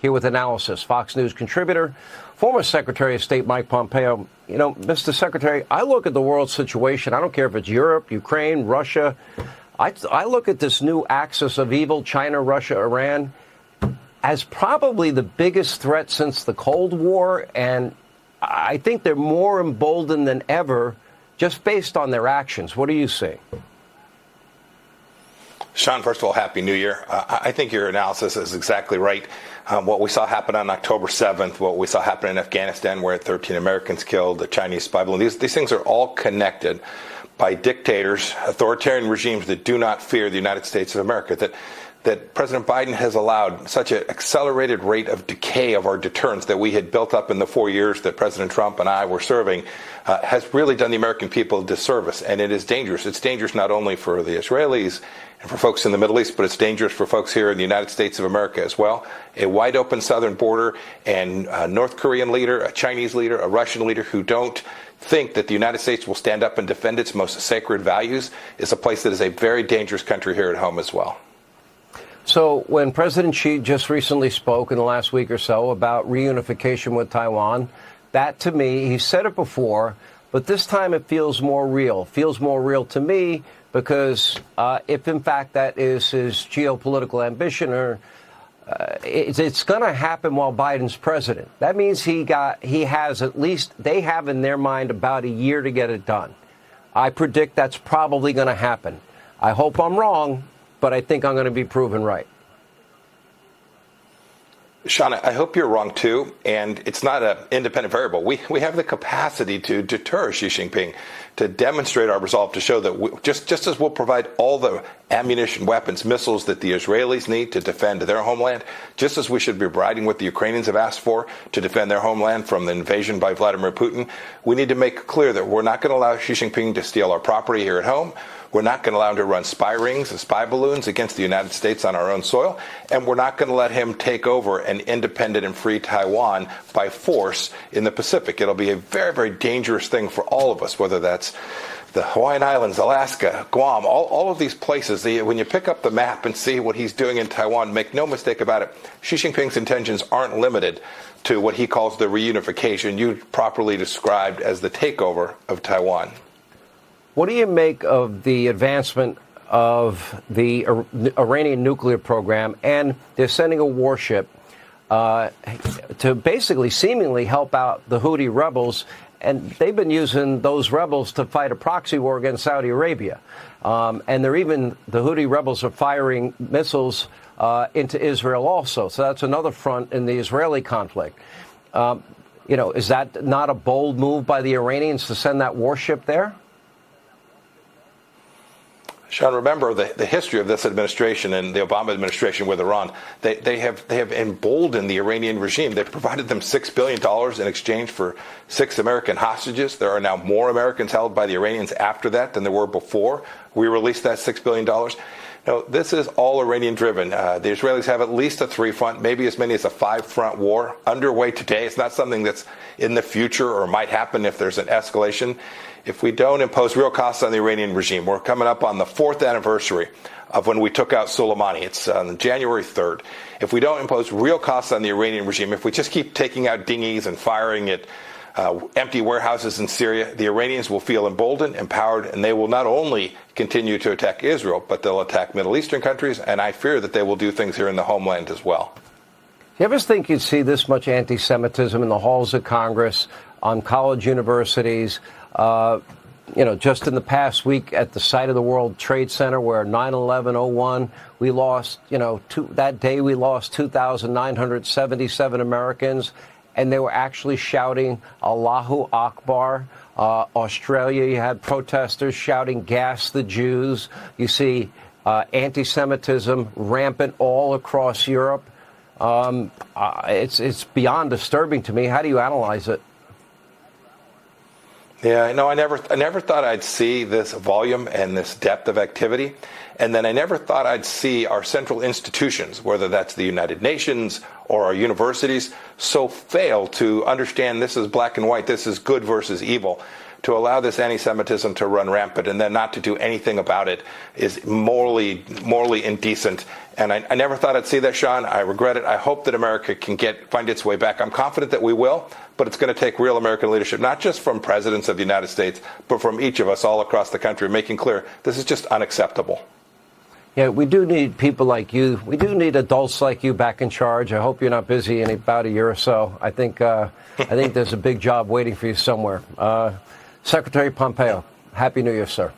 Here with analysis, Fox News contributor, former Secretary of State Mike Pompeo. You know, Mr. Secretary, I look at the world situation. I don't care if it's Europe, Ukraine, Russia. I look at this new axis of evil, China, Russia, Iran, as probably the biggest threat since the Cold War. And I think they're more emboldened than ever just based on their actions. What do you see? Sean, first of all, Happy New Year. I think your analysis is exactly right. What we saw happen on October 7th, what we saw happen in Afghanistan, where 13 Americans killed, the Chinese spy balloon, these things are all connected by dictators, authoritarian regimes that do not fear the United States of America, that President Biden has allowed such an accelerated rate of decay of our deterrence that we had built up in the 4 years that President Trump and I were serving, has really done the American people a disservice. And it is dangerous. It's dangerous not only for the Israelis and for folks in the Middle East, but it's dangerous for folks here in the United States of America as well. A wide open southern border and a North Korean leader, a Chinese leader, a Russian leader who don't think that the United States will stand up and defend its most sacred values is a place that is a very dangerous country here at home as well. So when President Xi just recently spoke in the last week or so about reunification with Taiwan, that to me, he said it before, but this time it feels more real. Feels more real to me because if in fact that is his geopolitical ambition, or it's going to happen while Biden's president. That means he has at least, they have in their mind about a year to get it done. I predict that's probably going to happen. I hope I'm wrong, but I think I'm going to be proven right. Sean, I hope you're wrong, too. And it's not an independent variable. We have the capacity to deter Xi Jinping, to demonstrate our resolve, to show that just as we'll provide all the ammunition, weapons, missiles that the Israelis need to defend their homeland, just as we should be providing what the Ukrainians have asked for to defend their homeland from the invasion by Vladimir Putin, we need to make clear that we're not going to allow Xi Jinping to steal our property here at home. We're not going to allow him to run spy rings and spy balloons against the United States on our own soil. And we're not going to let him take over an independent and free Taiwan by force in the Pacific. It'll be a very, very dangerous thing for all of us, whether that's the Hawaiian Islands, Alaska, Guam, all of these places. When you pick up the map and see what he's doing in Taiwan, make no mistake about it, Xi Jinping's intentions aren't limited to what he calls the reunification you properly described as the takeover of Taiwan. What do you make of the advancement of the Iranian nuclear program, and they're sending a warship to basically seemingly help out the Houthi rebels, and they've been using those rebels to fight a proxy war against Saudi Arabia. And the Houthi rebels are firing missiles into Israel also. So that's another front in the Israeli conflict. Is that not a bold move by the Iranians to send that warship there? Sean, remember the history of this administration and the Obama administration with Iran. They have emboldened the Iranian regime. They've provided them $6 billion in exchange for 6 American hostages. There are now more Americans held by the Iranians after that than there were before we released that $6 billion. No, this is all Iranian-driven. The Israelis have at least a 3-front, maybe as many as a 5-front war underway today. It's not something that's in the future or might happen if there's an escalation. If we don't impose real costs on the Iranian regime, we're coming up on the 4th anniversary of when we took out Soleimani. It's on January 3rd. If we don't impose real costs on the Iranian regime, if we just keep taking out dinghies and firing at empty warehouses in Syria, the Iranians will feel emboldened, empowered, and they will not only continue to attack Israel, but they'll attack Middle Eastern countries, and I fear that they will do things here in the homeland as well. You ever think you'd see this much anti-Semitism in the halls of Congress, on college universities? Just in the past week at the site of the World Trade Center where 9/11/01, we lost, that day we lost 2,977 Americans, and they were actually shouting Allahu Akbar. Australia, you had protesters shouting "Gas the Jews." You see anti-Semitism rampant all across Europe. It's beyond disturbing to me. How do you analyze it? Yeah, no, I never thought I'd see this volume and this depth of activity. And then I never thought I'd see our central institutions, whether that's the United Nations or our universities, so fail to understand this is black and white, this is good versus evil. to allow this anti-Semitism to run rampant and then not to do anything about it is morally indecent. And I never thought I'd see that, Sean. I regret it. I hope that America can find its way back. I'm confident that we will, but it's going to take real American leadership, not just from presidents of the United States, but from each of us all across the country, making clear this is just unacceptable. Yeah, we do need people like you. We do need adults like you back in charge. I hope you're not busy in about a year or so. I think there's a big job waiting for you somewhere. Secretary Pompeo, Happy New Year, sir.